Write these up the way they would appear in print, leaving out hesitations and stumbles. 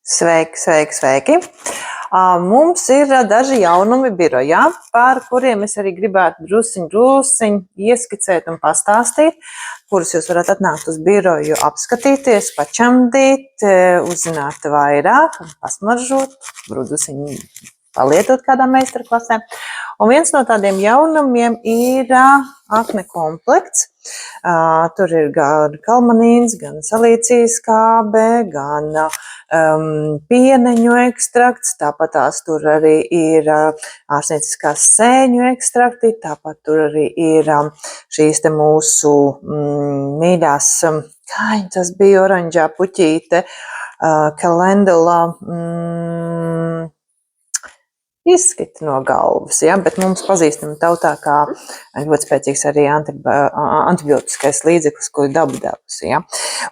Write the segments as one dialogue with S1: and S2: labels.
S1: Sveiki, sveiki, sveiki! Mums ir daži jaunumi birojā, par kuriem es arī gribētu drusciņ ieskicēt un pastāstīt, kurus jūs varat atnākt uz biroju, apskatīties, pačamdīt, uzzināt vairāk, pasmaržot, drusciņ palietot kādā meistarklasē. Un viens no tādiem jaunumiem ir akne komplekts. Tur ir gan kalmanīns, gan salīcijas skābe, gan pieneņu ekstrakts, tāpat tās tur arī ir ārstnieciskās sēņu ekstrakti, tāpat tur arī ir šīs te mūsu mīļās, kā tas bija, oranžā puķīte, kalendula, izskita no galvas, ja? Bet mums pazīstama tautā kā ļoti spēcīgs arī antibiotiskais līdzeklis, ko ir daba devusi. Ja?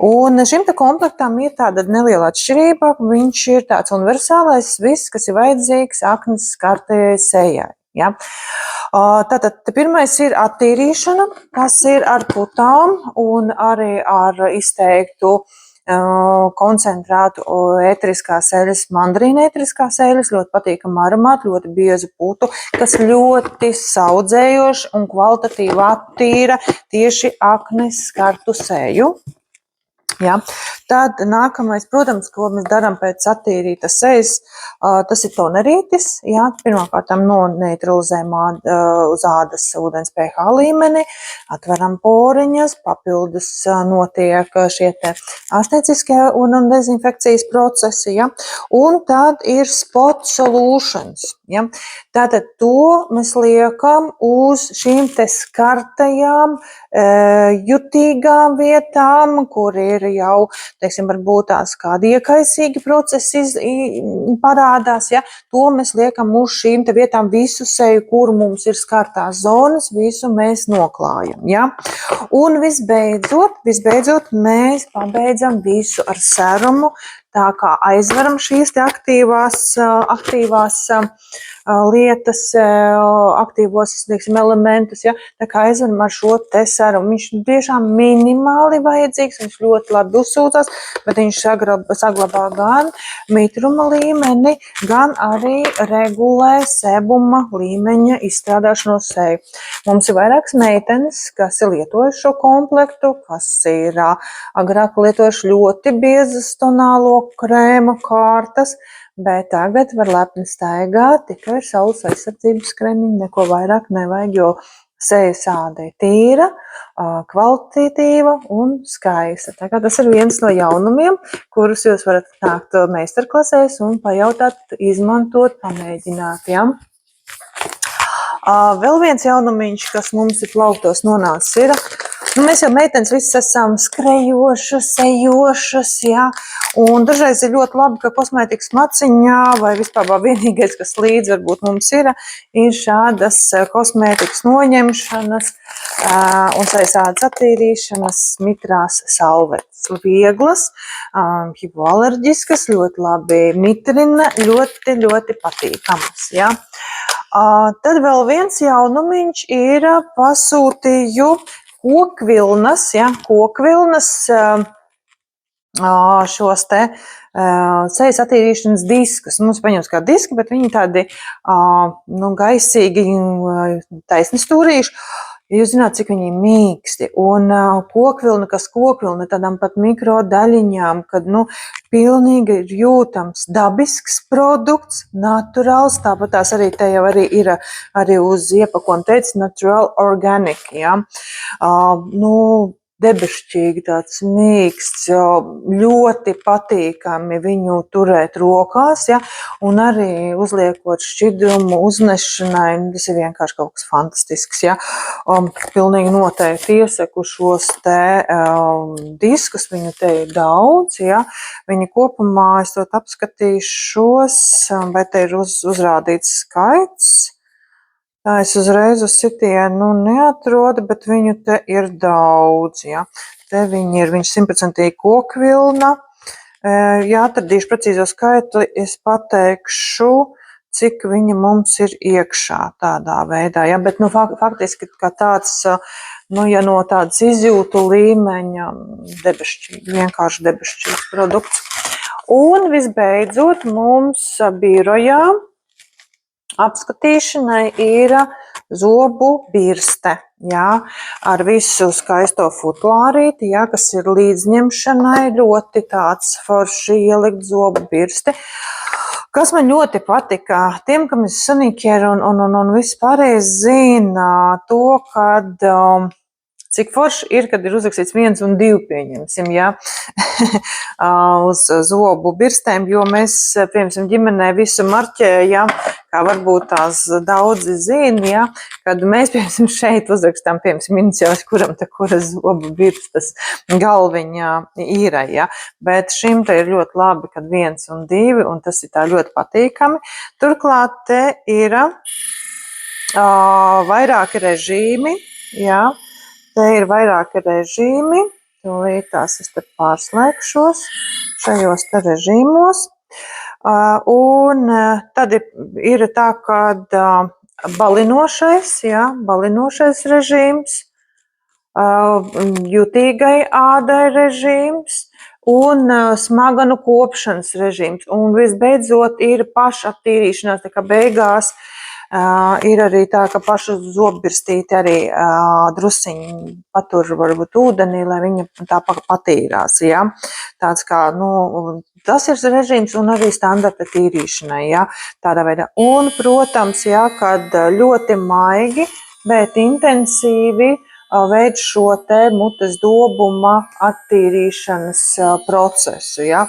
S1: Un šim te komplektam ir tāda neliela atšķirība, viņš ir tāds universālais, viss, kas ir vajadzīgs aknes skartajai sejai. Ja? Tātad pirmais ir attīrīšana, kas ir ar putām un arī ar izteiktu koncentrētu ēteriskās eļas, mandarīna ēteriskās eļas, ļoti patīkama aromāta, ļoti biezu putu, kas ļoti saudzējoši un kvalitatīvi attīra tieši aknes skartu seju. Ja. Tad nākamais, protams, ko mēs darām pēc attīrītas sejas, tas ir tonerītis. Ja. Pirmkārt, noneitralizējam uz ādas ūdens pH līmeni, atveram poriņas, papildus notiek šie te ārstnieciskie un dezinfekcijas procesi. Ja. Un tad ir spot solutions. Ja. Tātad to mēs liekam uz šīm te skartajām, jutīgām vietām, kur ir jau, teiksim, varbūt tās kādi iekaisīgi procesi parādās, ja, to mēs liekam uz šīm te vietām visu seju, kur mums ir skartās zonas, visu mēs noklājam, ja. Un visbeidzot, mēs pabeidzam visu ar serumu, tā kā aizveram šīs te aktīvās lietas, aktīvos, teiksim, elementus, ja, tā kā aizveram ar šo te serumu. Viņš tiešām minimāli vajadzīgs, viņš ļoti labi uzsūcās, bet viņš saglabā gan mitruma līmeni, gan arī regulē sebuma līmeņa izstrādāšanos seju. Mums ir vairākas meitenes, kas ir lietojuši šo komplektu, kas ir agrāk lietojuši ļoti biezas tonālo krēmu kārtas, bet tagad var lepni staigāt tikai ar saules aizsardzības krēmiņu, neko vairāk nevajag, jo sejas āda ir tīra, kvalitatīva un skaista. Tā kā tas ir viens no jaunumiem, kurus jūs varat nākt meistarklasēs un pajautāt, izmantot, pamēģināt. Ja? Vēl viens jaunumiņš, kas mums ir plauktos nonācis, ir, mēs jau meitenes visas esam skrejošas, ejošas, ja? Un dažreiz ir ļoti labi, ka kosmētikas maciņā vai vispār vienīgais, kas līdz varbūt mums ir šādas kosmētikas noņemšanas un saistādas attīrīšanas mitrās salvetes. Vieglas, hipoalerģiskas, ļoti labi mitrina, ļoti patīkamas. Ja? Tad vēl viens jaunumiņš ir pasūtīju kokvilnas, ja? Kokvilnas šos te sejas attīrīšanas diskus. Mums paņems kā diski, bet viņi tādi gaisīgi, taisni stūrīši. Jūs zināt, cik viņi ir mīksti. Un kokvilna, kas kokvilna, tādām pat mikro daļiņām, kad pilnīgi ir jūtams dabisks produkts, naturāls, tāpat tās arī te jau arī ir arī uz iepakojuma teicis natural organic. Ja? Debešķīgi, tāds mīksts, ļoti patīkami viņu turēt rokās, ja? Un arī uzliekot šķidrumu uznešanai, tas ir vienkārši kaut kas fantastisks. Ja? Pilnīgi noteikti iesaku šos te diskus, viņu te ir daudz, ja? Viņi kopumā, es to apskatīšos, vai te ir uzrādīts skaits. Tā es uzreiz uz sitienu neatrodu, bet viņu te ir daudz. Ja. Te viņi ir 100% kokvilna. Ja atradīšu precīzo skaitli, es pateikšu, cik viņa mums ir iekšā tādā veidā. Ja. Bet faktiski kā tāds, ja no tādas izjūtu līmeņa, vienkārši debešķīgs produkts. Un visbeidzot mums birojā apskatīšanai ir zobu birste, jā, ar visu skaisto futlārīti, jā, kas ir līdzņemšanai, ļoti tāds forši ielikt zobu birsti. Kas man ļoti patika, tiem, kam ir Sonicare un vispārējais zina to, kad cik forši ir, kad ir uzrakstīts 1 un 2, pieņemsim, ja, uz zobu birstēm, jo mēs, piemēram, ģimenē visu marķējam, kā varbūt tās daudzi zina, ja, kad mēs, piemēram, šeit uzrakstām, piemēram, iniciāls, kuram te kura zobu birstas galviņā ir, ja, bet šim te ir ļoti labi, kad 1 un 2, un tas ir tā ļoti patīkami. Turklāt te ir vairāki režīmi, ja. Te ir vairāki režīmi, tūlīt tās es te pārslēgšos šajos te režīmos. Un tad ir tā, kad balinošais, jā, balinošais režīms, jutīgai ādai režīms un smaganu kopšanas režīms. Un visbeidzot ir pašaptīrīšanās, tā kā beigās ir arī tā, ka pašu zobbirstīti arī drusiņi patur varbūt ūdenī, lai viņa tā patīrās, ja. Tāds kā, tas ir režīms un arī standarta tīrīšanai, ja, tādā veidā. Un, protams, ja, kad ļoti maigi, bet intensīvi veic šo te mutes dobuma attīrīšanas procesu, ja.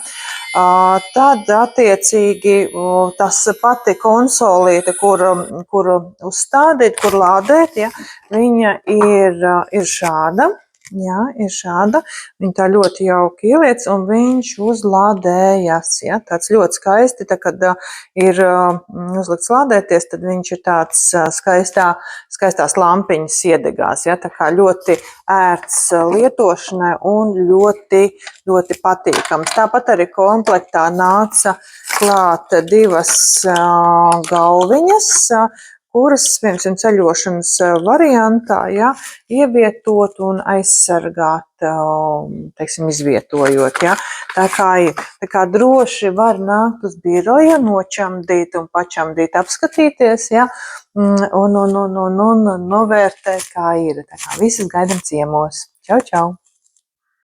S1: Tad attiecīgi tas pati konsolīte, kur uzstādīt, kur lādēt, ja, viņa ir šāda. Jā, ir šāda. Viņa tā ļoti jauki ieliec un viņš uzlādējas. Ja? Tāds ļoti skaisti, tā, kad ir uzlikts lādēties, tad viņš ir tāds skaistās lampiņas iedegās. Ja? Tā kā ļoti ērts lietošanai un ļoti, ļoti patīkams. Tāpat arī komplektā nāca klāt 2 galviņas, kuras, piemēram, ceļošanas variantā, ja, ievietot un aizsargāt, teiksim, izvietojot. Ja. Tā kā droši var nākt uz biroju, nočamdīt un pačamdīt, apskatīties, ja, un novērtēt, kā ir. Tā kā visus gaidam ciemos. Čau, čau!